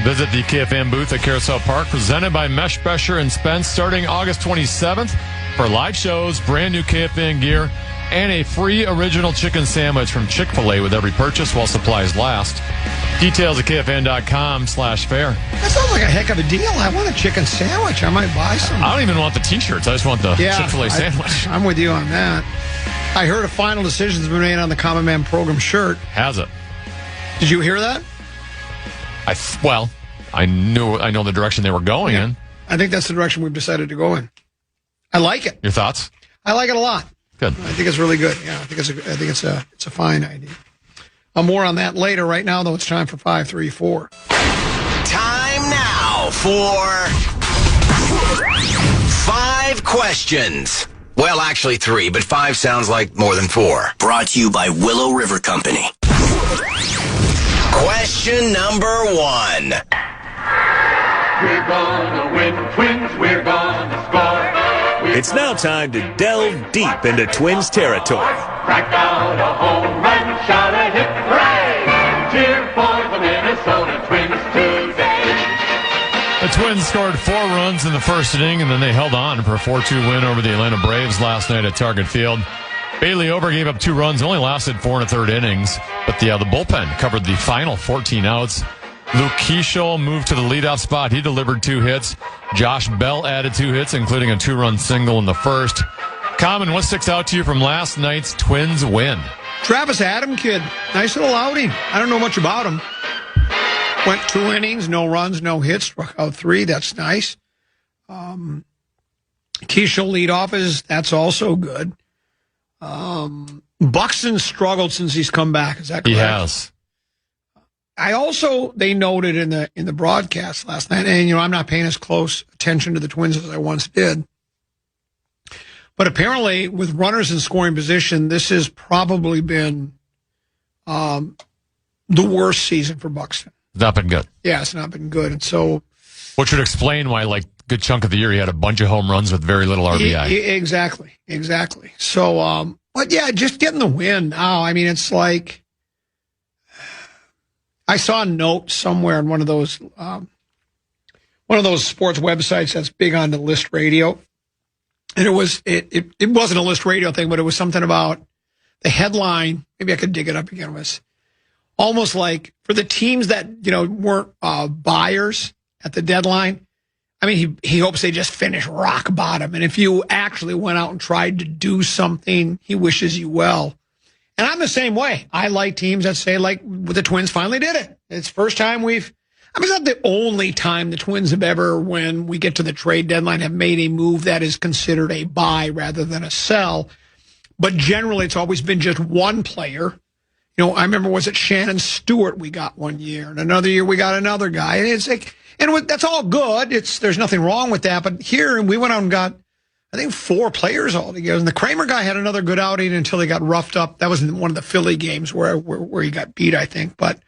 Visit the KFAN booth at Carousel Park, presented by Mesh Besher and Spence, starting August 27th for live shows, brand new KFAN gear, and a free original chicken sandwich from Chick-fil-A with every purchase while supplies last. Details at KFAN.com/fair. That sounds like a heck of a deal. I want a chicken sandwich. I might buy some. I don't even want the T-shirts. I just want the Chick-fil-A sandwich. I'm with you on that. I heard a final decision's been made on the Common Man program shirt. Has it? Did you hear that? I know the direction they were going in. I think that's the direction we've decided to go in. I like it. Your thoughts? I like it a lot. Good. I think it's really good. Yeah, I think it's a fine idea. More on that later. Right now, though, it's time for 534. Time now for 5 questions. Well, actually 3, but 5 sounds like more than 4. Brought to you by Willow River Company. Question number 1. We're gonna win, Twins, we're gonna score. It's now time to delve deep into Twins territory. Crack out a home run, shout a hip hooray! Cheer for the Minnesota Twins today. The Twins scored 4 runs in the first inning, and then they held on for a 4-2 win over the Atlanta Braves last night at Target Field. Bailey Ober gave up 2 runs, only lasted 4 1/3 innings, but the bullpen covered the final 14 outs. Luke Keeschel moved to the leadoff spot. He delivered 2 hits. Josh Bell added 2 hits, including a 2-run single in the first. Common, what sticks out to you from last night's Twins win? Travis Adam kid. Nice little outing. I don't know much about him. Went 2 innings, no runs, no hits, struck out 3. That's nice. Keeschel leadoff that's also good. Buxton struggled since he's come back. Is that correct? He has. They noted in the broadcast last night, and I'm not paying as close attention to the Twins as I once did, but apparently with runners in scoring position, this has probably been the worst season for Buxton. It's not been good. Yeah, it's not been good. And so, which would explain why, like, good chunk of the year, he had a bunch of home runs with very little RBI. Exactly. So, but yeah, just getting the win now. I mean, it's like, I saw a note somewhere on one of those sports websites that's big on the List Radio, and it wasn't a List Radio thing, but it was something about the headline. Maybe I could dig it up again. It was almost like for the teams that weren't buyers at the deadline. I mean, he hopes they just finish rock bottom, and if you actually went out and tried to do something, he wishes you well. And I'm the same way. I like teams that say, like, the Twins finally did it. It's the first time it's not the only time the Twins have ever, when we get to the trade deadline, have made a move that is considered a buy rather than a sell. But generally, it's always been just one player. I remember, was it Shannon Stewart we got one year, and another year we got another guy. And it's like, that's all good. There's nothing wrong with that. But here, we went out and got, I think, 4 players altogether. And the Kramer guy had another good outing until he got roughed up. That was in one of the Philly games where he got beat, I think. But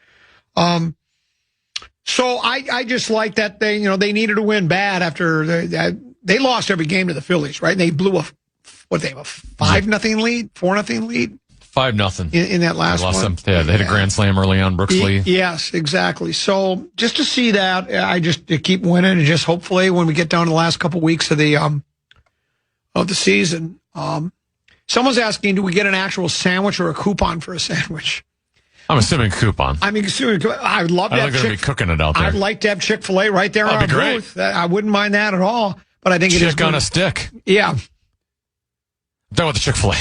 so I just like that they needed to win bad after they lost every game to the Phillies, right? And they blew a 5-0 lead, 4-0 lead. 5-0 in that last one. They hit a grand slam early on, Brooks Lee. Yes, exactly. So just to see that, to keep winning, and just hopefully when we get down to the last couple weeks of the season, someone's asking, do we get an actual sandwich or a coupon for a sandwich? I'm assuming coupon. I would love to have be cooking it out there. I'd like to have Chick-fil-A right there on our booth. I wouldn't mind that at all. But I think it is on a stick. Yeah. I'm done with the Chick-fil-A.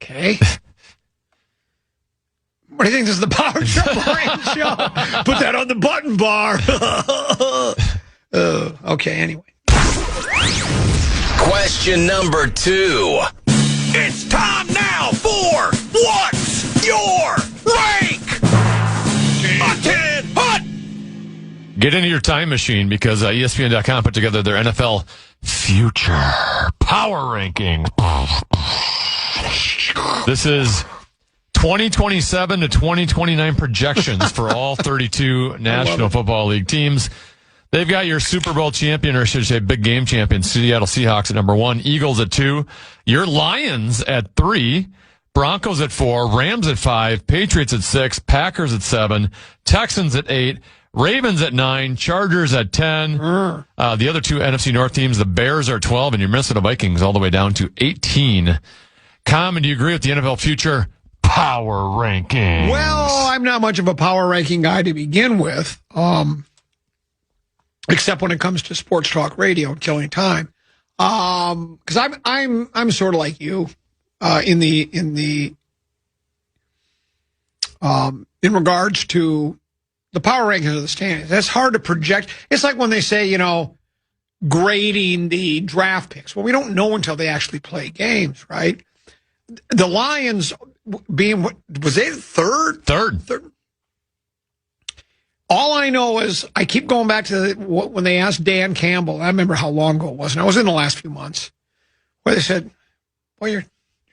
Okay. What do you think? This is the Power Trip Rain Show. Put that on the button bar. Okay, anyway. Question number 2. It's time now for What's Your Rank? A 10 hut! Get into your time machine, because ESPN.com put together their NFL Future Power Ranking. This is 2027 to 2029 projections for all 32 National Football League teams. They've got your Super Bowl champion, or I should say big game champion, Seattle Seahawks at number 1, Eagles at 2, your Lions at 3, Broncos at 4, Rams at 5, Patriots at 6, Packers at 7, Texans at 8, Ravens at 9, Chargers at 10. The other two NFC North teams, the Bears are 12, and your Minnesota Vikings all the way down to 18. Common, do you agree with the NFL future power rankings? Well, I'm not much of a power ranking guy to begin with, except when it comes to sports talk radio and killing time. Because I'm sort of like you in regards to the power rankings of the standings. That's hard to project. It's like when they say, grading the draft picks. Well, we don't know until they actually play games, right? The Lions being, was they third? Third. All I know is I keep going back to when they asked Dan Campbell. I remember how long ago it was, and I was in the last few months, where they said, well, your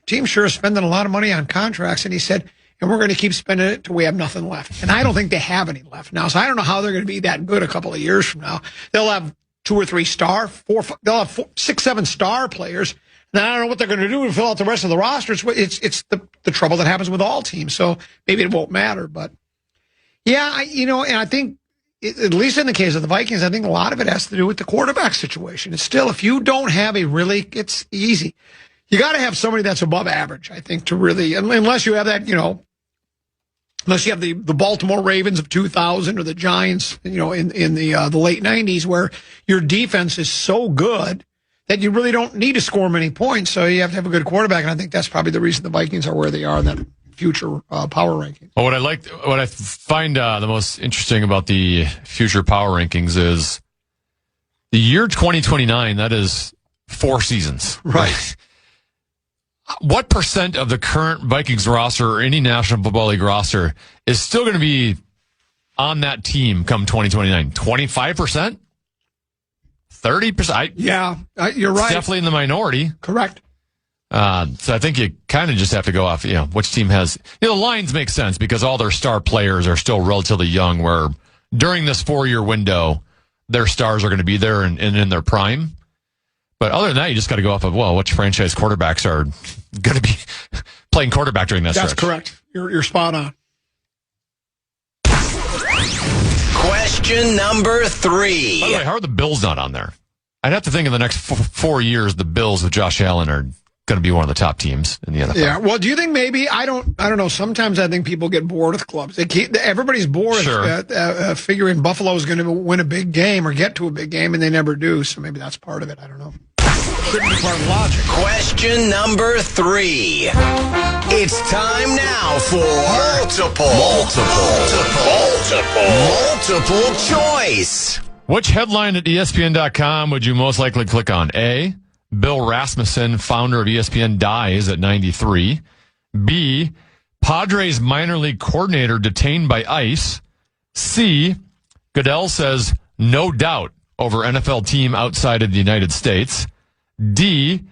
team sure is spending a lot of money on contracts. And he said, and we're going to keep spending it till we have nothing left. And I don't think they have any left now. So I don't know how they're going to be that good a couple of years from now. They'll have 2 or 3 star, they'll have 6, 7 star players. Then I don't know what they're going to do to fill out the rest of the roster. It's the trouble that happens with all teams. So maybe it won't matter. But yeah, and I think, at least in the case of the Vikings, I think a lot of it has to do with the quarterback situation. It's still, if you don't have it's easy. You got to have somebody that's above average, I think, to really, unless you have that, unless you have the Baltimore Ravens of 2000 or the Giants, in the late 90s, where your defense is so good that you really don't need to score many points. So you have to have a good quarterback. And I think that's probably the reason the Vikings are where they are in that future power ranking. Well, what I find the most interesting about the future power rankings is the year 2029, that is 4 seasons. Right. What percent of the current Vikings roster or any National Football League roster is still going to be on that team come 2029? 25%? 30%? Yeah, you're right. It's definitely in the minority. Correct. So I think you kind of just have to go off, which team has, the Lions make sense because all their star players are still relatively young, where during this 4-year window, their stars are going to be there and in their prime. But other than that, you just got to go off of, which franchise quarterbacks are going to be playing quarterback during that stretch. That's correct. You're spot on. Question number 3. By the way, how are the Bills not on there? I'd have to think in the next 4 years, the Bills with Josh Allen are going to be one of the top teams in the NFL. Yeah. Well, do you think maybe, I don't know. Sometimes I think people get bored with clubs. Everybody's bored figuring Buffalo is going to win a big game or get to a big game, and they never do. So maybe that's part of it. I don't know. Couldn't be part of logic. Question number 3. It's time now for multiple choice. Which headline at ESPN.com would you most likely click on? A, Bill Rasmussen, founder of ESPN, dies at 93. B, Padres minor league coordinator detained by ICE. C, Goodell says no doubt over NFL team outside of the United States. D,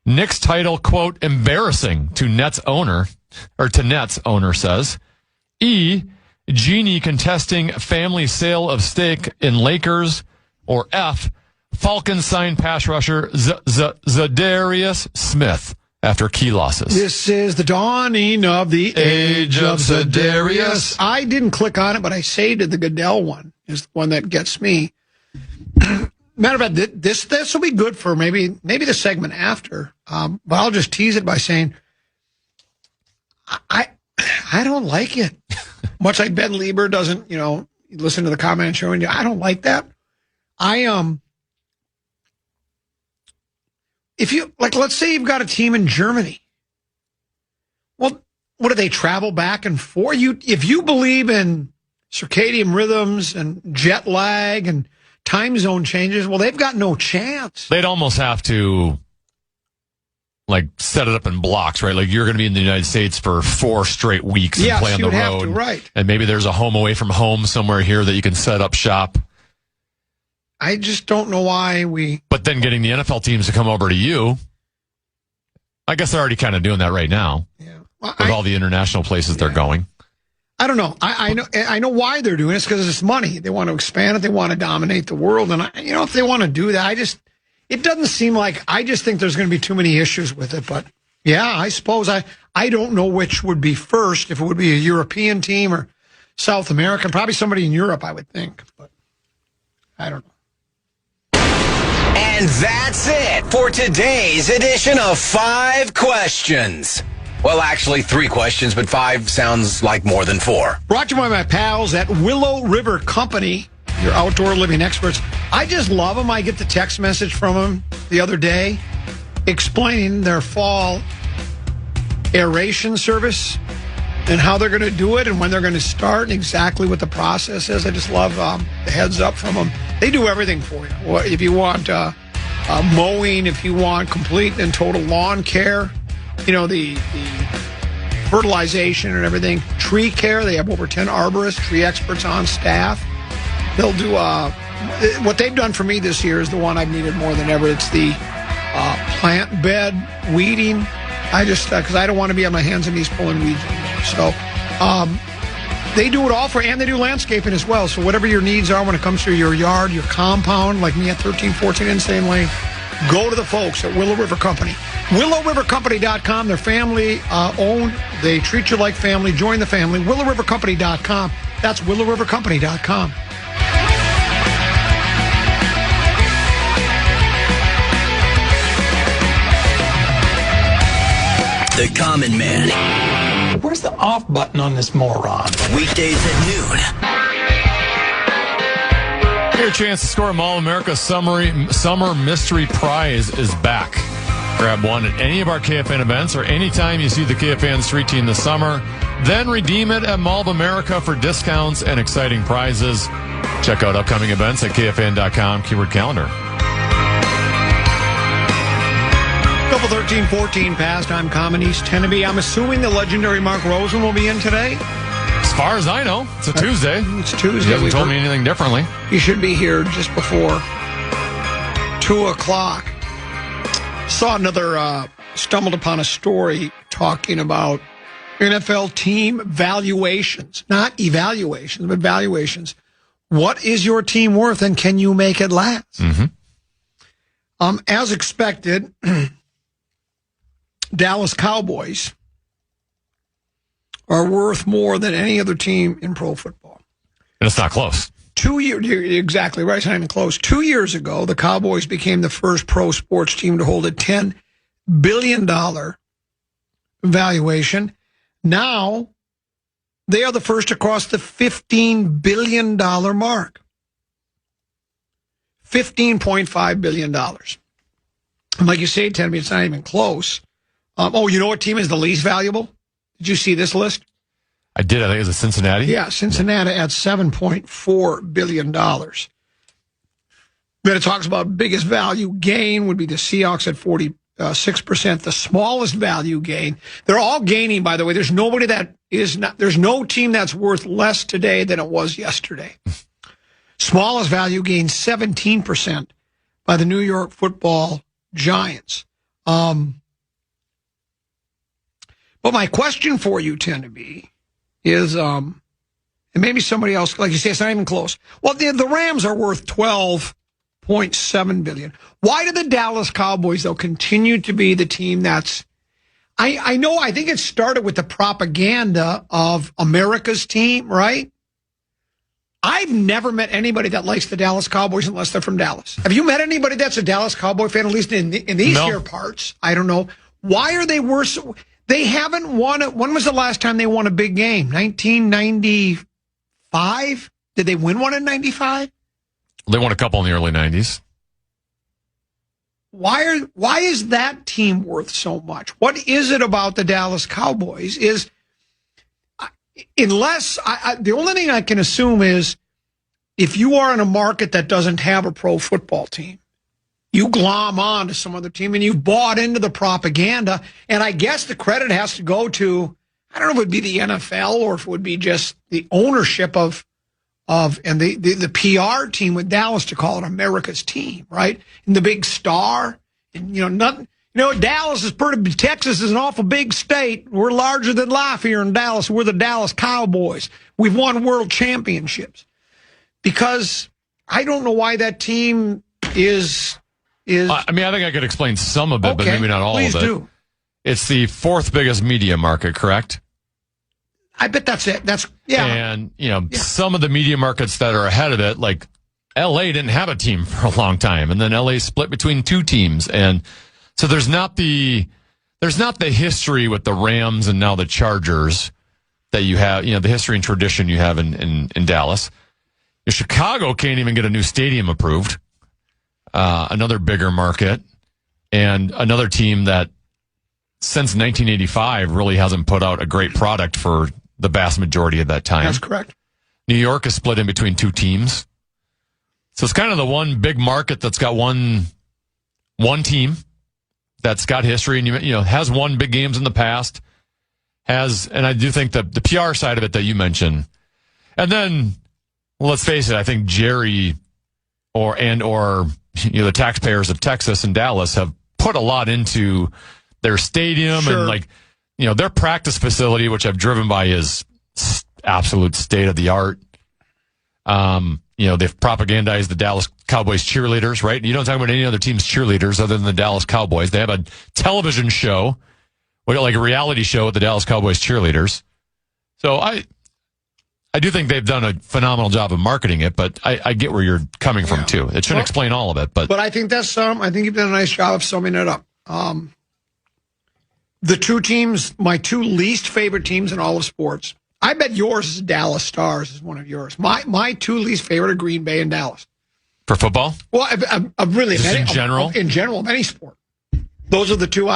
Knicks title, quote, embarrassing to Nets owner says. E, Genie contesting family sale of stake in Lakers. Or F, Falcons signed pass rusher Zadarius Smith after key losses. This is the dawning of the age of Zadarius. I didn't click on it, but I saved the Goodell one is the one that gets me. Matter of fact, this will be good for maybe the segment after. But I'll just tease it by saying I don't like it. Much like Ben Lieber doesn't, listen to the comment show and I don't like that. If you let's say you've got a team in Germany. Well, what do they travel back and forth? If you believe in circadian rhythms and jet lag and time zone changes, well, they've got no chance. They'd almost have to set it up in blocks, right? Like you're going to be in the United States for 4 straight weeks and play on the road. Have to, right. And maybe there's a home away from home somewhere here that you can set up shop. I just don't know why But then getting the NFL teams to come over to you, I guess they're already kind of doing that right now. Yeah. With all the international places they're going. I don't know. I know why they're doing it. It's because it's money. They want to expand it. They want to dominate the world. And if they want to do that, it doesn't seem like, I just think there's going to be too many issues with it. But yeah, I suppose I don't know which would be first, if it would be a European team or South America, probably somebody in Europe, I would think. But I don't know. And that's it for today's edition of 5 Questions. Well, actually 3 questions, but 5 sounds like more than 4. Brought to you by my pals at Willow River Company, your outdoor living experts. I just love them. I get the text message from them the other day explaining their fall aeration service and how they're going to do it and when they're going to start and exactly what the process is. I just love the heads up from them. They do everything for you. If you want mowing, if you want complete and total lawn care, the fertilization and everything, tree care. They have over 10 arborists, tree experts on staff. They'll do what they've done for me this year is the one I've needed more than ever. It's the plant bed weeding. I just because I don't want to be on my hands and knees pulling weeds anymore. So they do it all and they do landscaping as well. So whatever your needs are when it comes to your yard, your compound, like me at 1314 Insane Lane, go to the folks at Willow River Company. WillowRiverCompany.com. They're family owned. They treat you like family. Join the family. WillowRiverCompany.com. That's WillowRiverCompany.com. The Common Man. Where's the off button on this moron? Weekdays at noon. Your chance to score a Mall America Summer Mystery Prize is back. Grab one at any of our KFAN events or anytime you see the KFAN Street Team this summer. Then redeem it at Mall of America for discounts and exciting prizes. Check out upcoming events at KFAN.com, keyword calendar. Couple 13-14 past. I'm Common East Tennessee. I'm assuming the legendary Mark Rosen will be in today. As far as I know, it's a Tuesday. It's Tuesday. He hasn't told me anything differently. He should be here just before 2 o'clock. Stumbled upon a story talking about NFL team valuations. Not evaluations, but valuations. What is your team worth and can you make it last? Mm-hmm. As expected, Dallas Cowboys are worth more than any other team in pro football. And it's not close. 2 years, you're exactly right, it's not even close. 2 years ago, the Cowboys became the first pro sports team to hold a $10 billion valuation. Now, they are the first to cross the $15 billion mark. $15.5 billion. And like you say, Tim, it's not even close. You know what team is the least valuable? Did you see this list? I did. I think it was Cincinnati. Yeah, Cincinnati at $7.4 billion. Then it talks about biggest value gain would be the Seahawks at 46%. The smallest value gain. They're all gaining, by the way. There's nobody that is not. There's no team that's worth less today than it was yesterday. Smallest value gain 17% by the New York Football Giants. But my question for you, Tennessee, is, and maybe somebody else, like you say, it's not even close. Well, the Rams are worth $12.7 billion. Why do the Dallas Cowboys, though, continue to be the team that's, I think it started with the propaganda of America's team, right? I've never met anybody that likes the Dallas Cowboys unless they're from Dallas. Have you met anybody that's a Dallas Cowboy fan, at least in these here parts? I don't know. Why are they worse? They haven't won it. When was the last time they won a big game? 1995? Did they win one in 95? They won a couple in the early 90s. Why is that team worth so much? What is it about the Dallas Cowboys? The only thing I can assume is if you are in a market that doesn't have a pro football team, you glom on to some other team and you've bought into the propaganda. And I guess the credit has to go to, I don't know if it would be the NFL or if it would be just the ownership of and the PR team with Dallas to call it America's team, right? And the big star. And, Dallas is Texas is an awful big state. We're larger than life here in Dallas. We're the Dallas Cowboys. We've won world championships. Because I don't know why that team is. I think I could explain some of it, but maybe not all of it. Please do. It's the 4th biggest media market, correct? I bet that's it. Yeah. And, some of the media markets that are ahead of it, like LA didn't have a team for a long time. And then LA split between two teams. And so there's not the history with the Rams and now the Chargers that you have, the history and tradition you have in Dallas. Chicago can't even get a new stadium approved. Another bigger market and another team that since 1985 really hasn't put out a great product for the vast majority of that time. That's correct. New York is split in between two teams. So it's kind of the one big market that's got one team that's got history and has won big games in the past. And I do think the PR side of it that you mentioned. And then, let's face it, I think Jerry or the taxpayers of Texas and Dallas have put a lot into their stadium and their practice facility, which I've driven by, is absolute state of the art. They've propagandized the Dallas Cowboys cheerleaders, right? You don't talk about any other team's cheerleaders other than the Dallas Cowboys. They have a television show, like a reality show with the Dallas Cowboys cheerleaders. So I do think they've done a phenomenal job of marketing it, but I get where you're coming from too. It shouldn't explain all of it, but I think I think you've done a nice job of summing it up. The two teams, my two least favorite teams in all of sports. I bet yours is Dallas Stars is one of yours. My two least favorite are Green Bay and Dallas. For football? Well, I really in general? In general, of any sport. Those are the two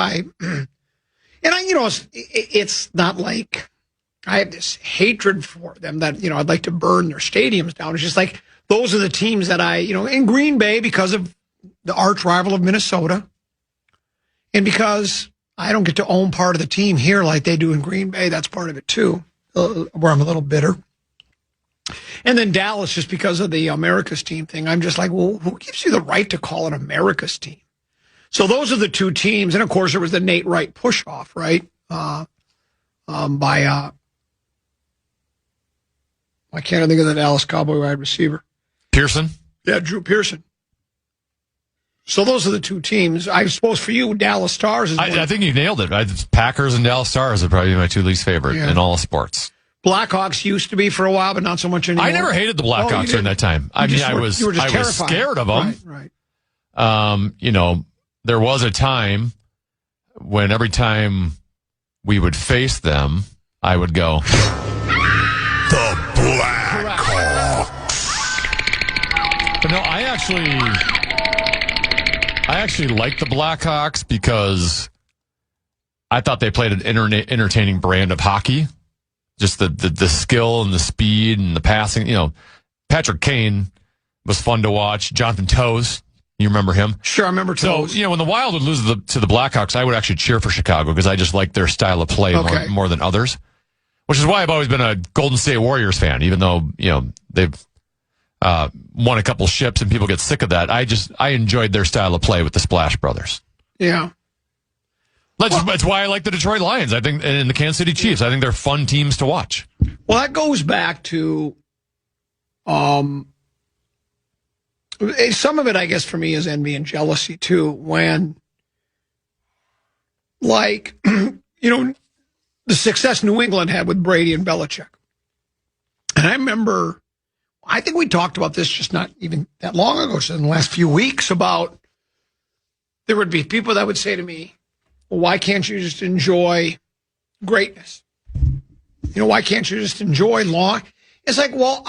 it's not like I have this hatred for them that, I'd like to burn their stadiums down. It's just like those are the teams that in Green Bay because of the arch rival of Minnesota and because I don't get to own part of the team here like they do in Green Bay. That's part of it too, where I'm a little bitter. And then Dallas, just because of the America's team thing, I'm just like, well, who gives you the right to call it America's team? So those are the two teams. And of course, there was the Nate Wright push-off, right? By, I can't think of the Dallas Cowboy wide receiver. Pearson? Yeah, Drew Pearson. So those are the two teams. I suppose for you, Dallas Stars is I think you nailed it. Packers and Dallas Stars are probably my two least favorite in all sports. Blackhawks used to be for a while, but not so much anymore. I never hated the Blackhawks during that time. I was scared of them. Right. There was a time when every time we would face them, I would go, the Blackhawks. But no, I actually liked the Blackhawks because I thought they played an entertaining brand of hockey. Just the skill and the speed and the passing. Patrick Kane was fun to watch. Jonathan Toews, you remember him? Sure, I remember Toews. So, when the Wild would lose to the Blackhawks, I would actually cheer for Chicago because I just like their style of play more than others. Which is why I've always been a Golden State Warriors fan, even though, they've won a couple ships and people get sick of that. I enjoyed their style of play with the Splash Brothers. Yeah. That's why I like the Detroit Lions. I think, and the Kansas City Chiefs. I think they're fun teams to watch. Well, that goes back to, some of it, I guess, for me is envy and jealousy too. When, the success New England had with Brady and Belichick, and I remember, I think we talked about this just not even that long ago, so in the last few weeks, about there would be people that would say to me, well, why can't you just enjoy greatness? Why can't you just enjoy long? It's like, well,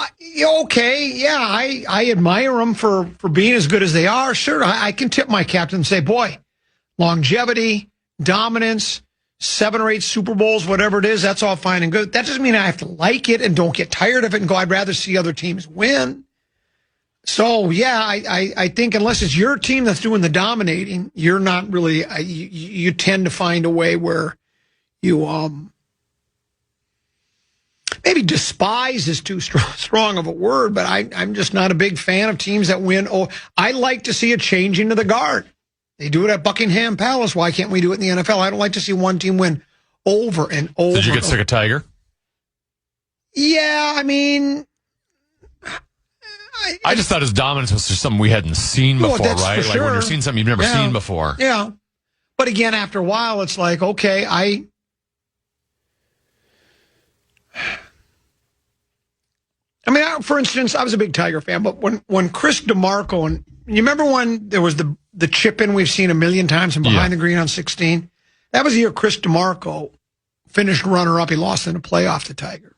okay, yeah, I admire them for being as good as they are. Sure, I can tip my captain and say, boy, longevity, dominance, 7 or 8 Super Bowls, whatever it is, that's all fine and good. That doesn't mean I have to like it and don't get tired of it and go, I'd rather see other teams win. So, yeah, I think unless it's your team that's doing the dominating, you're not really, you tend to find a way where you, maybe despise is too strong of a word, but I'm just not a big fan of teams that win. Oh, I like to see a changing of the guard. They do it at Buckingham Palace. Why can't we do it in the NFL? I don't like to see one team win over and over. Did you get sick of Tiger? Yeah, I mean, I just thought his dominance was just something we hadn't seen before, right? Like sure. when you're seeing something you've never seen before. Yeah. But again, after a while, it's like, okay, I mean, for instance, I was a big Tiger fan, but when Chris DeMarco, and you remember when there was the chip in we've seen a million times and behind the green on 16? That was the year Chris DeMarco finished runner-up. He lost in a playoff to Tiger.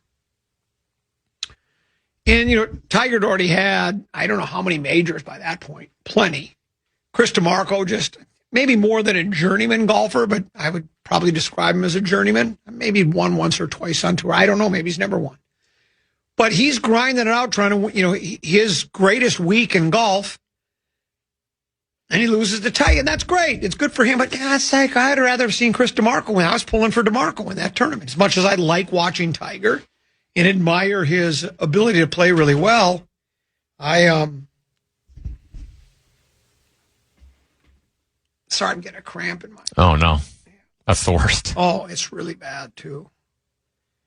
And, Tiger had already had, I don't know how many majors by that point, plenty. Chris DeMarco just maybe more than a journeyman golfer, but I would probably describe him as a journeyman. Maybe won once or twice on tour. I don't know. Maybe he's never won. But he's grinding it out, trying to, his greatest week in golf, and he loses to Tiger. And that's great. It's good for him. But it's like I'd rather have seen Chris DeMarco win. I was pulling for DeMarco in that tournament. As much as I like watching Tiger and admire his ability to play really well, starting to get a cramp in my. Oh no, that's the worst. Oh, it's really bad too.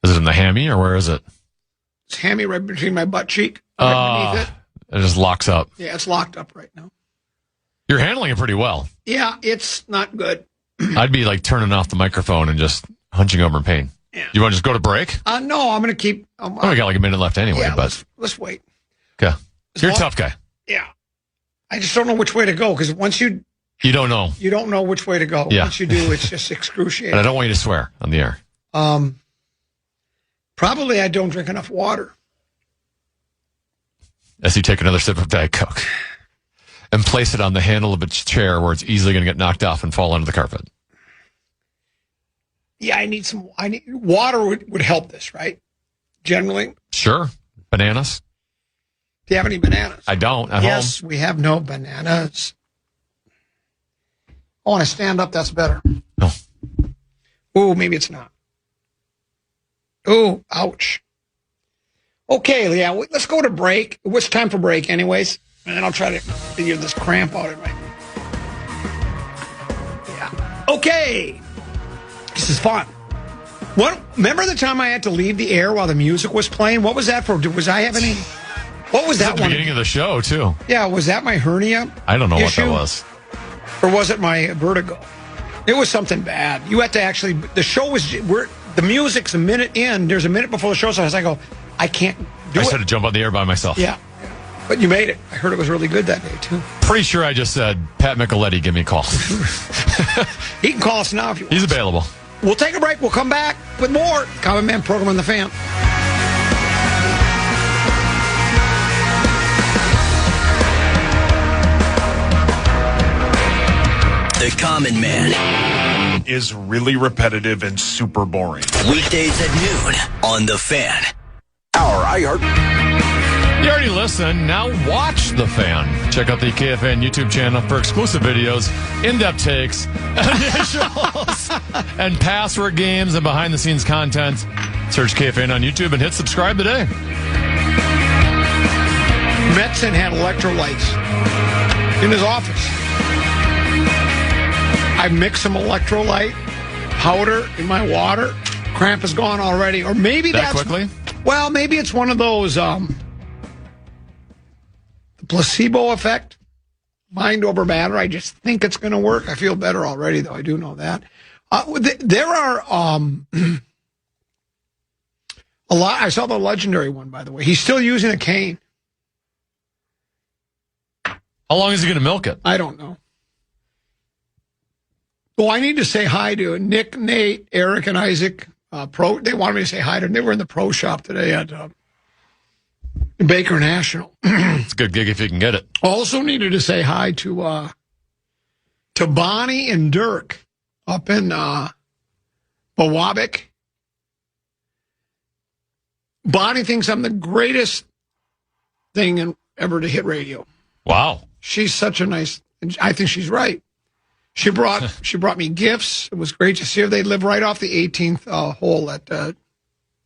Is it in the hammy or where is it? It's hammy right between my butt cheek. Right beneath it. It just locks up. Yeah, it's locked up right now. You're handling it pretty well. Yeah, it's not good. I'd be like turning off the microphone and just hunching over in pain. Yeah. You want to just go to break? No, I'm going to keep. We got like a minute left anyway. Yeah, but let's wait. Okay, you're a tough guy. Yeah, I just don't know which way to go because once you don't know. You don't know which way to go. Yeah. Once you do, it's just excruciating. And I don't want you to swear on the air. Probably I don't drink enough water. As you take another sip of Diet Coke and place it on the handle of a chair where it's easily going to get knocked off and fall onto the carpet. Yeah, water would help this, right? Generally. Sure. Bananas? Do you have any bananas? I don't at home. Yes, we have no bananas. Oh, when I stand up, that's better. No. Ooh, maybe it's not. Ooh, ouch. Okay, yeah, let's go to break. It's time for break anyways. And then I'll try to figure this cramp out. Yeah. Okay. This is fun. Remember the time I had to leave the air while the music was playing? What was that for? Was I having any... What was that at the one? Beginning of the show, too. Yeah, was that my hernia? I don't know issue? what that was. Or was it my vertigo? It was something bad. You had to actually... The show was... The music's a minute in. There's a minute before the show starts. I go, I can't do it. I just had to jump on the air by myself. Yeah. But you made it. I heard it was really good that day, too. Pretty sure I just said, Pat Micheletti, give me a call. He can call us now if you want. He's available. We'll take a break. We'll come back with more Common Man Program on the Fan. The Common Man is really repetitive and super boring. Weekdays at noon on The Fan. You already listened. Now watch The Fan. Check out the KFAN YouTube channel for exclusive videos, in-depth takes, initials, and password games and behind-the-scenes content. Search KFAN on YouTube and hit subscribe today. Metzen had electrolytes in his office. I mixed some electrolyte powder in my water. Cramp is gone already. Or maybe That that's... quickly? Well, maybe it's one of those... the placebo effect. Mind over matter. I just think it's going to work. I feel better already, though. I do know that. There are a lot. I saw the legendary one, by the way. He's still using a cane. How long is he going to milk it? I don't know. Well, I need to say hi to Nick, Nate, Eric, and Isaac. They wanted me to say hi to them. They were in the pro shop today at Baker National. It's a good gig if you can get it. Also needed to say hi to Bonnie and Dirk up in Bawabik. Bonnie thinks I'm the greatest thing ever to hit radio. Wow. She's such a nice... I think she's right. She brought me gifts. It was great to see her. They live right off the 18th hole at the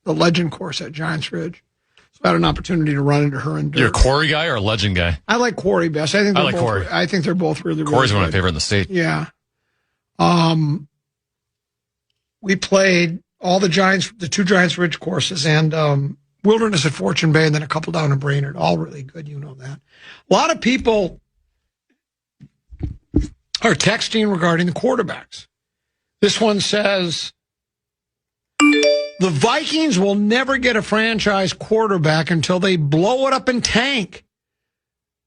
Legend course at Giants Ridge. So I had an opportunity to run into her and Dirk. You're a Corey guy or a Legend guy? I like Corey best. I like Corey. I think they're both really, really Corey's good. one of my favorite in the state. Yeah. We played all the two Giants Ridge courses and Wilderness at Fortune Bay and then a couple down in Brainerd. All really good. You know that. A lot of people are texting regarding the quarterbacks. This one says, The Vikings will never get a franchise quarterback until they blow it up and tank.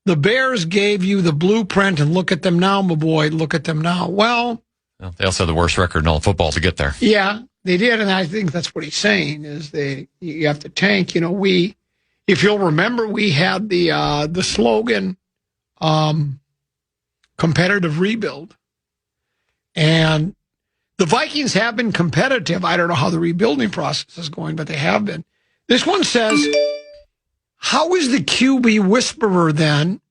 The Bears gave you the blueprint, and look at them now, my boy. Look at them now. Well, they also have the worst record in all of football to get there. Yeah, they did, and I think that's what he's saying is you have to tank. You know, if you'll remember, we had the slogan, competitive rebuild, and the Vikings have been competitive. I don't know how the rebuilding process is going, but they have been. This one says, how is the QB whisperer then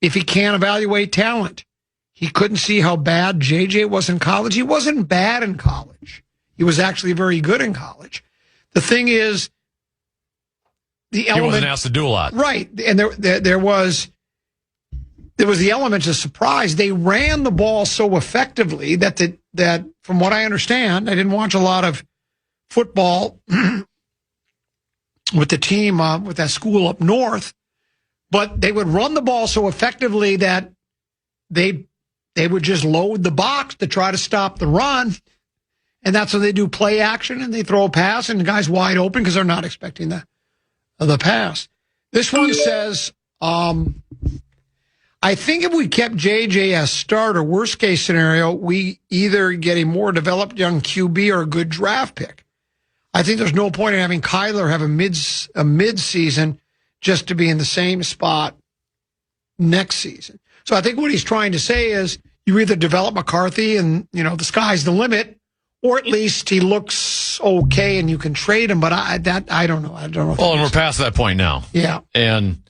if he can't evaluate talent? He couldn't see how bad JJ was in college. He wasn't bad in college. He was actually very good in college. The thing is, the element... He wasn't asked to do a lot. Right. And there was the element of surprise. They ran the ball so effectively that from what I understand, I didn't watch a lot of football with the team, with that school up north, but they would run the ball so effectively that they would just load the box to try to stop the run. And that's when they do play action and they throw a pass and the guy's wide open because they're not expecting the pass. This one says, I think if we kept JJ as starter, worst case scenario, we either get a more developed young QB or a good draft pick. I think there's no point in having Kyler have a mid-season just to be in the same spot next season. So I think what he's trying to say is you either develop McCarthy and, you know, the sky's the limit, or at least he looks okay and you can trade him. But I don't know. I don't know. Well, and we're past that point now. Yeah. And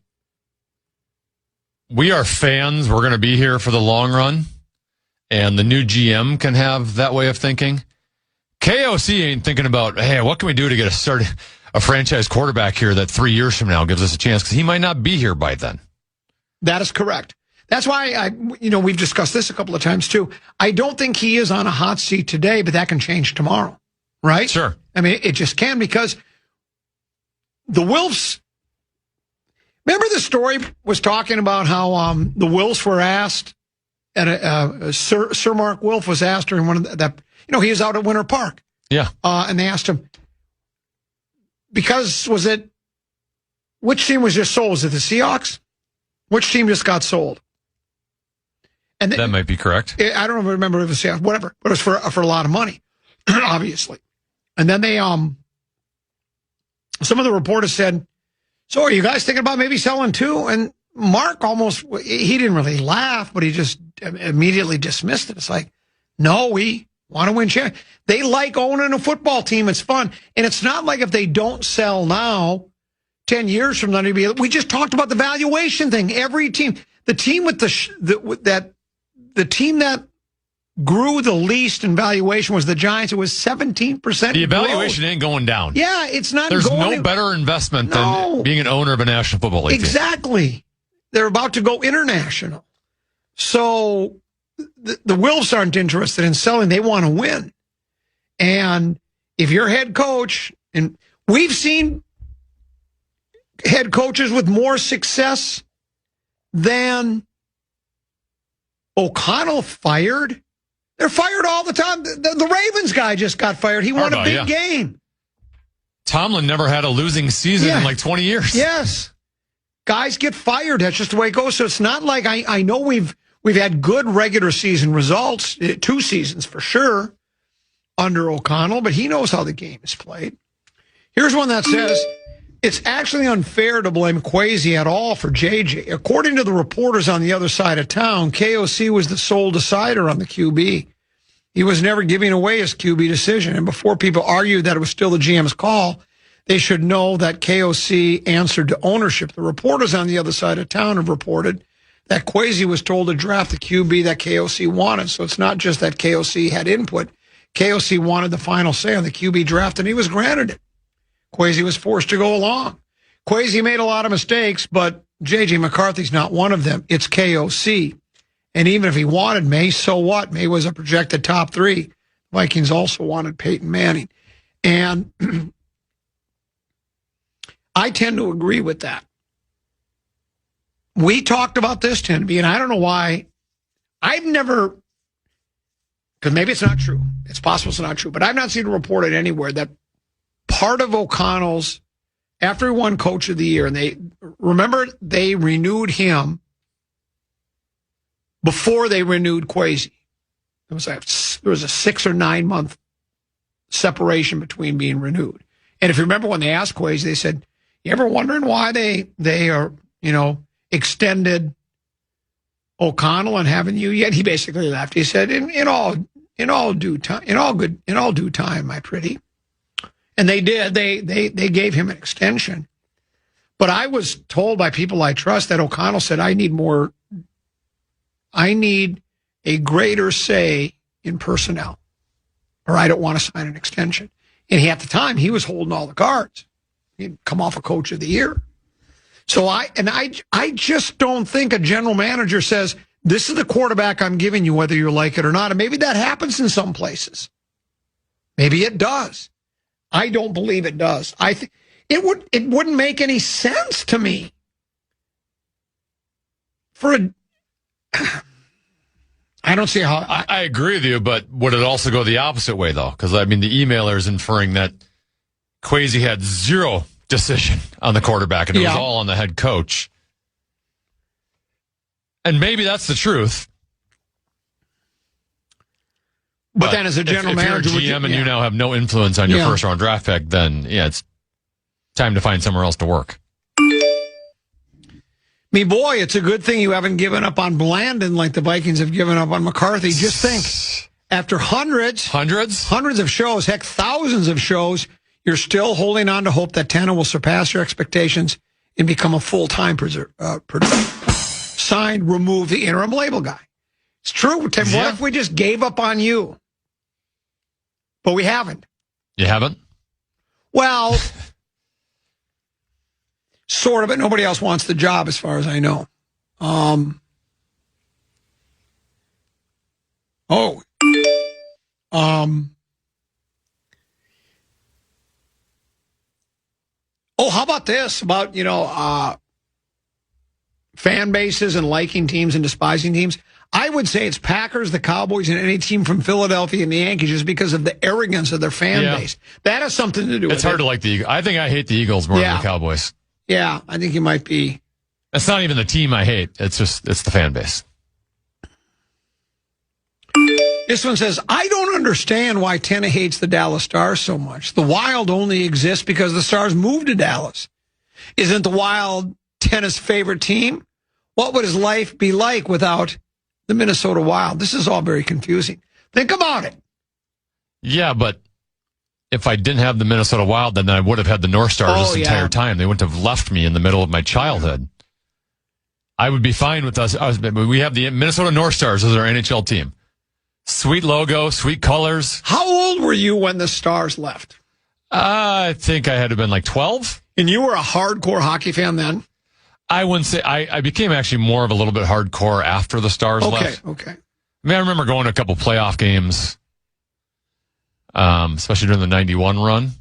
we are fans. We're going to be here for the long run. And the new GM can have that way of thinking. KOC ain't thinking about, hey, what can we do to get a franchise quarterback here that 3 years from now gives us a chance? Because he might not be here by then. That is correct. That's why we've discussed this a couple of times too. I don't think he is on a hot seat today, but that can change tomorrow, right? Sure. I mean, it just can, because the Wilfs. Remember the story was talking about how the Wilfs were asked, Sir Mark Wilf was asked during one of that. He was out at Winter Park. Yeah. And they asked him, which team was just sold? Was it the Seahawks? Which team just got sold? And that might be correct. I don't remember if it was Seattle, whatever, but it was for a lot of money, obviously. And then they, some of the reporters said, so are you guys thinking about maybe selling too? And Mark he didn't really laugh, but he just immediately dismissed it. It's like, no, we want to win champions. They like owning a football team. It's fun. And it's not like if they don't sell now, 10 years from now, we just talked about the valuation thing. Every team, the team with the team that grew the least in valuation was the Giants. It was 17%. The evaluation ain't going down. Yeah, it's not. There's no better investment than being an owner of a National Football League team. Exactly. They're about to go international. So the Wilfs aren't interested in selling. They want to win. And if you're head coach, and we've seen head coaches with more success than O'Connell fired. They're fired all the time. The Ravens guy just got fired. He won a big game. Tomlin never had a losing season in like 20 years. Yes. Guys get fired. That's just the way it goes. So it's not like I know we've had good regular season results, 2 seasons for sure, under O'Connell, but he knows how the game is played. Here's one that says, it's actually unfair to blame Kwesi at all for JJ. According to the reporters on the other side of town, KOC was the sole decider on the QB. He was never giving away his QB decision. And before people argued that it was still the GM's call, they should know that KOC answered to ownership. The reporters on the other side of town have reported that Kwesi was told to draft the QB that KOC wanted. So it's not just that KOC had input. KOC wanted the final say on the QB draft, and he was granted it. Kwesi was forced to go along. Kwesi made a lot of mistakes, but J.J. McCarthy's not one of them. It's KOC. And even if he wanted May, so what? May was a projected top 3. Vikings also wanted Peyton Manning. And I tend to agree with that. We talked about this, Tenby, and I don't know why. I've never, because maybe it's not true. It's possible it's not true, but I've not seen it reported anywhere that part of O'Connell's, after he won Coach of the Year, and they renewed him before they renewed Kwesi. There was a 6 or 9 month separation between being renewed. And if you remember when they asked Kwesi, they said, "You ever wondering why they are, extended O'Connell and having you yet?" He basically laughed. He said, "In all due time, my pretty." And they did. They gave him an extension. But I was told by people I trust that O'Connell said, I need a greater say in personnel, or I don't want to sign an extension. And at the time, he was holding all the cards. He'd come off a Coach of the Year. So I just don't think a general manager says, this is the quarterback I'm giving you, whether you like it or not. And maybe that happens in some places. Maybe it does. I don't believe it does. I think it wouldn't make any sense to me I don't see how. I agree with you, but would it also go the opposite way, though? Because, the emailer is inferring that Kwesi had zero decision on the quarterback, and it was all on the head coach. And maybe that's the truth. But then as a general manager, if you're a GM and you now have no influence on your first-round draft pick, then, it's time to find somewhere else to work. Me boy, it's a good thing you haven't given up on Blandon like the Vikings have given up on McCarthy. Just think, after hundreds of shows, heck, thousands of shows, you're still holding on to hope that Tanner will surpass your expectations and become a full-time producer. Signed, remove the interim label guy. It's true, Tim. What if we just gave up on you? But we haven't. You haven't? Well, sort of, but nobody else wants the job as far as I know. How about this? About, fan bases and liking teams and despising teams. I would say it's Packers, the Cowboys, and any team from Philadelphia and the Yankees just because of the arrogance of their fan base. That has something to do with it. It's hard to like the Eagles. I think I hate the Eagles more than the Cowboys. Yeah, I think you might be. It's not even the team I hate. It's the fan base. This one says, I don't understand why Tenna hates the Dallas Stars so much. The Wild only exists because the Stars moved to Dallas. Isn't the Wild Tenna's favorite team? What would his life be like without the Minnesota Wild? This is all very confusing. Think about it. Yeah, but if I didn't have the Minnesota Wild, then I would have had the North Stars this entire time. They wouldn't have left me in the middle of my childhood. I would be fine with us. We have the Minnesota North Stars as our NHL team. Sweet logo, sweet colors. How old were you when the Stars left? I think I had to have been like 12. And you were a hardcore hockey fan then? I wouldn't say. I became actually more of a little bit hardcore after the Stars left. Okay. I remember going to a couple playoff games, especially during the 91 run.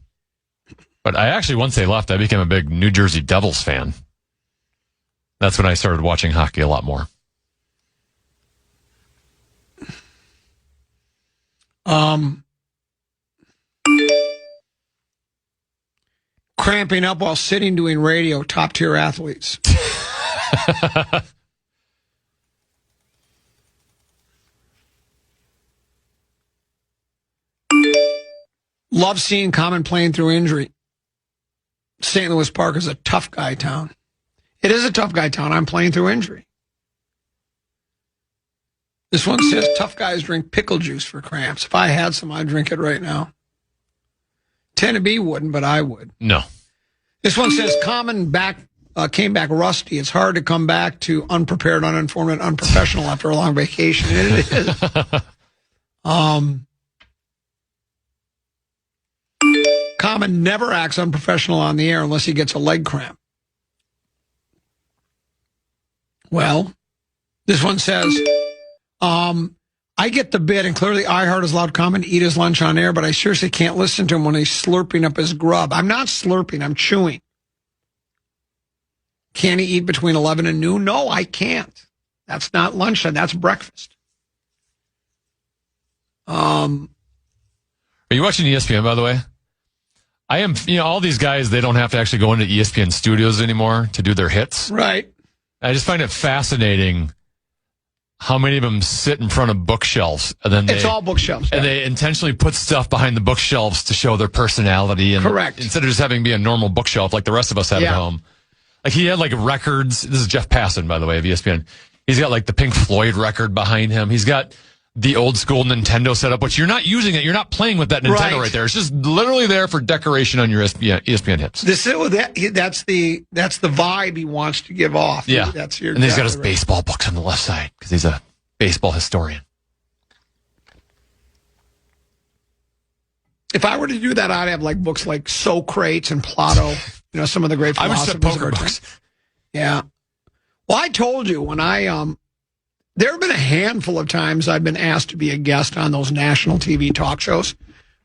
But I actually, once they left, I became a big New Jersey Devils fan. That's when I started watching hockey a lot more. Cramping up while sitting doing radio, top-tier athletes. Love seeing Common playing through injury. St. Louis Park is a tough guy town. It is a tough guy town. I'm playing through injury. This one says, tough guys drink pickle juice for cramps. If I had some, I'd drink it right now. Tennessee wouldn't, but I would. No. This one says, Common came back rusty. It's hard to come back to unprepared, uninformed, and unprofessional after a long vacation. And it is. Common never acts unprofessional on the air unless he gets a leg cramp. Well, this one says, I get the bit, and clearly iHeart has allowed Common to eat his lunch on air, but I seriously can't listen to him when he's slurping up his grub. I'm not slurping, I'm chewing. Can he eat between 11 and noon? No, I can't. That's not lunchtime, that's breakfast. Are you watching ESPN, by the way? I am, all these guys, they don't have to actually go into ESPN studios anymore to do their hits. Right. I just find it fascinating how many of them sit in front of bookshelves. And then It's all bookshelves. And yeah. they intentionally put stuff behind the bookshelves to show their personality. And Correct. Instead of just having be a normal bookshelf like the rest of us have at home. Like he had like records. This is Jeff Passan, by the way, of ESPN. He's got like the Pink Floyd record behind him. He's got the old school Nintendo setup, which you're not using it. You're not playing with that Nintendo right there. It's just literally there for decoration on your ESPN hits. That's the vibe he wants to give off. Yeah. That's and he's got his baseball books on the left side because he's a baseball historian. If I were to do that, I'd have like books like Socrates and Plato, some of the great philosophers. I would just have poker books. Yeah. Well, I told you when there have been a handful of times I've been asked to be a guest on those national TV talk shows.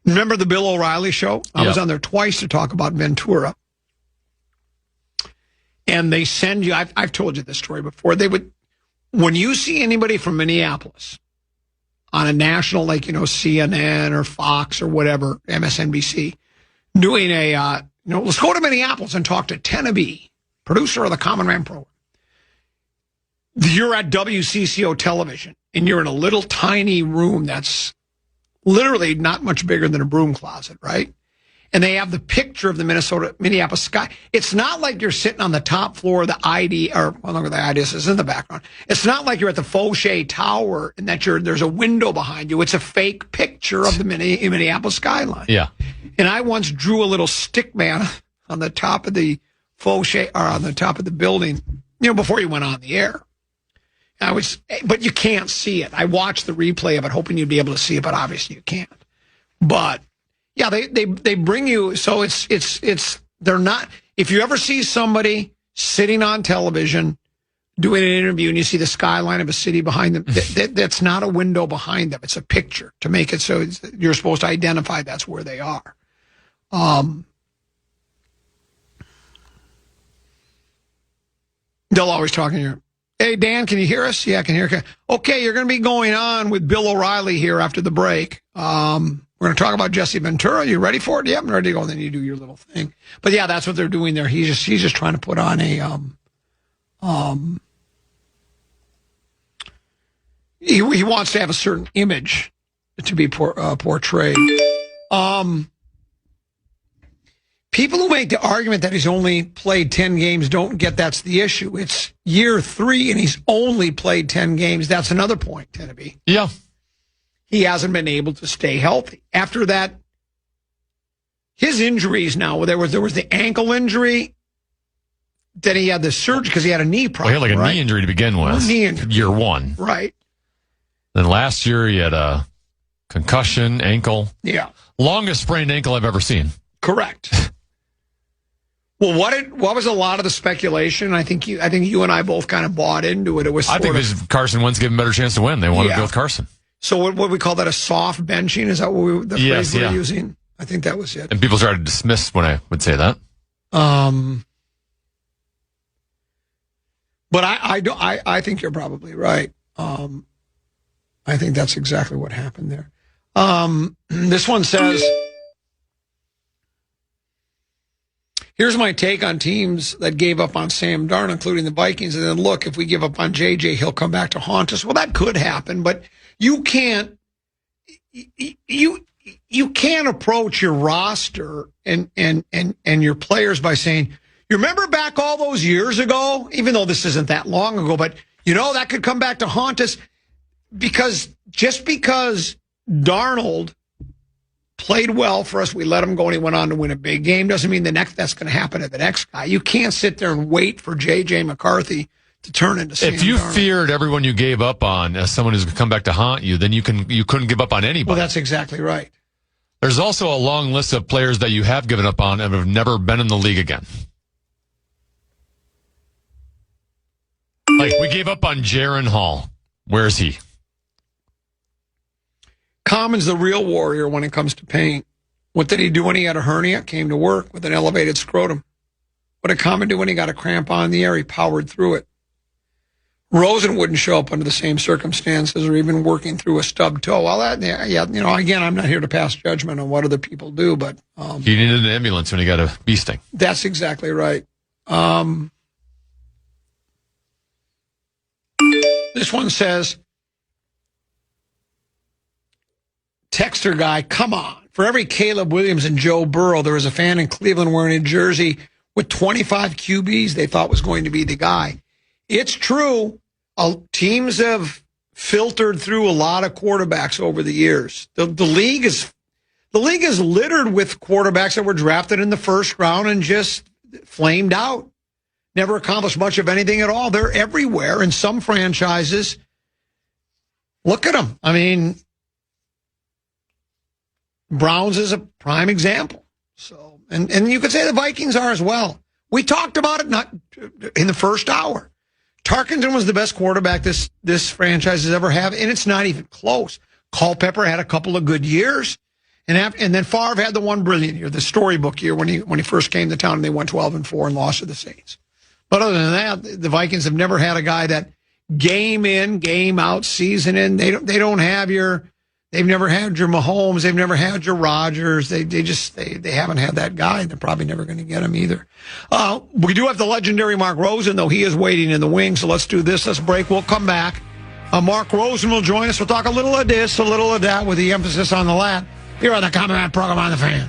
Remember the Bill O'Reilly show? I was on there twice to talk about Ventura. And they send you, I've told you this story before. When you see anybody from Minneapolis on a national, like, CNN or Fox or whatever, MSNBC, doing let's go to Minneapolis and talk to Teneby, producer of the Common Man program. You're at WCCO television, and you're in a little tiny room that's literally not much bigger than a broom closet, right? And they have the picture of the Minneapolis sky. It's not like you're sitting on the top floor of the the IDS is in the background. It's not like you're at the Fauché Tower and that there's a window behind you. It's a fake picture of the Minneapolis skyline. Yeah. And I once drew a little stick man on the top of the Fauché, or on the top of the building, before you went on the air. But you can't see it. I watched the replay of it, hoping you'd be able to see it, but obviously you can't. But yeah, they bring you. So they're not. If you ever see somebody sitting on television doing an interview and you see the skyline of a city behind them, that's not a window behind them. It's a picture to make it so you're supposed to identify that's where they are. They'll always talk in here. Hey, Dan, can you hear us? Yeah, I can hear you. Okay, you're going to be going on with Bill O'Reilly here after the break. We're going to talk about Jesse Ventura. You ready for it? Yeah, I'm ready to go. And then you do your little thing. But yeah, that's what they're doing there. He's just trying to put on a he wants to have a certain image to be portrayed. People who make the argument that he's only played 10 games don't get that's the issue. It's year 3 and he's only played 10 games. That's another point, Teneby. Yeah. He hasn't been able to stay healthy. After that, his injuries now, there was the ankle injury, then he had the surgery because he had a knee problem. Well, he had like a knee injury to begin with. Knee injury. Year 1. Right. Then last year he had a concussion, ankle. Yeah. Longest sprained ankle I've ever seen. Correct. Well, what was a lot of the speculation? I think you and I both kind of bought into it. It was. I think Carson Wentz gave him a better chance to win. They wanted to go with Carson. So what we call that, a soft benching? Is that what the phrase we're using? I think that was it. And people started to dismiss when I would say that. But I think you're probably right. I think that's exactly what happened there. This one says, here's my take on teams that gave up on Sam Darnold, including the Vikings. And then look, if we give up on JJ, he'll come back to haunt us. Well, that could happen, but you can't approach your roster and your players by saying, you remember back all those years ago, even though this isn't that long ago, but that could come back to haunt us, because just because Darnold played well for us, we let him go and he went on to win a big game, doesn't mean that's going to happen to the next guy. You can't sit there and wait for J.J. McCarthy to turn into Sam If you Darnold. feared everyone you gave up on as someone who's going to come back to haunt you, then you couldn't give up on anybody. Well, that's exactly right. There's also a long list of players that you have given up on and have never been in the league again. Like, we gave up on Jaron Hall. Where is he? Common's the real warrior when it comes to pain. What did he do when he had a hernia? Came to work with an elevated scrotum. What did Common do when he got a cramp on the air? He powered through it. Rosen wouldn't show up under the same circumstances or even working through a stub toe. Well, again, I'm not here to pass judgment on what other people do, but he needed an ambulance when he got a bee sting. That's exactly right. This one says, texter guy, come on. For every Caleb Williams and Joe Burrow, there was a fan in Cleveland wearing a jersey with 25 QBs they thought was going to be the guy. It's true. Teams have filtered through a lot of quarterbacks over the years. The league is littered with quarterbacks that were drafted in the first round and just flamed out. Never accomplished much of anything at all. They're everywhere. And some franchises, look at them. I mean, Browns is a prime example. So, and you could say the Vikings are as well. We talked about it not in the first hour. Tarkenton was the best quarterback this franchise has ever had, and it's not even close. Culpepper had a couple of good years, and then Favre had the one brilliant year, the storybook year when he first came to town and they went 12-4 and lost to the Saints. But other than that, the Vikings have never had a guy that game in, game out, season in. They've never had your Mahomes. They've never had your Rodgers. They haven't had that guy. They're probably never going to get him either. We do have the legendary Mark Rosen, though he is waiting in the wings. So let's do this. Let's break. We'll come back. Mark Rosen will join us. We'll talk a little of this, a little of that, with the emphasis on the lat here on the Common Man program on the Fan.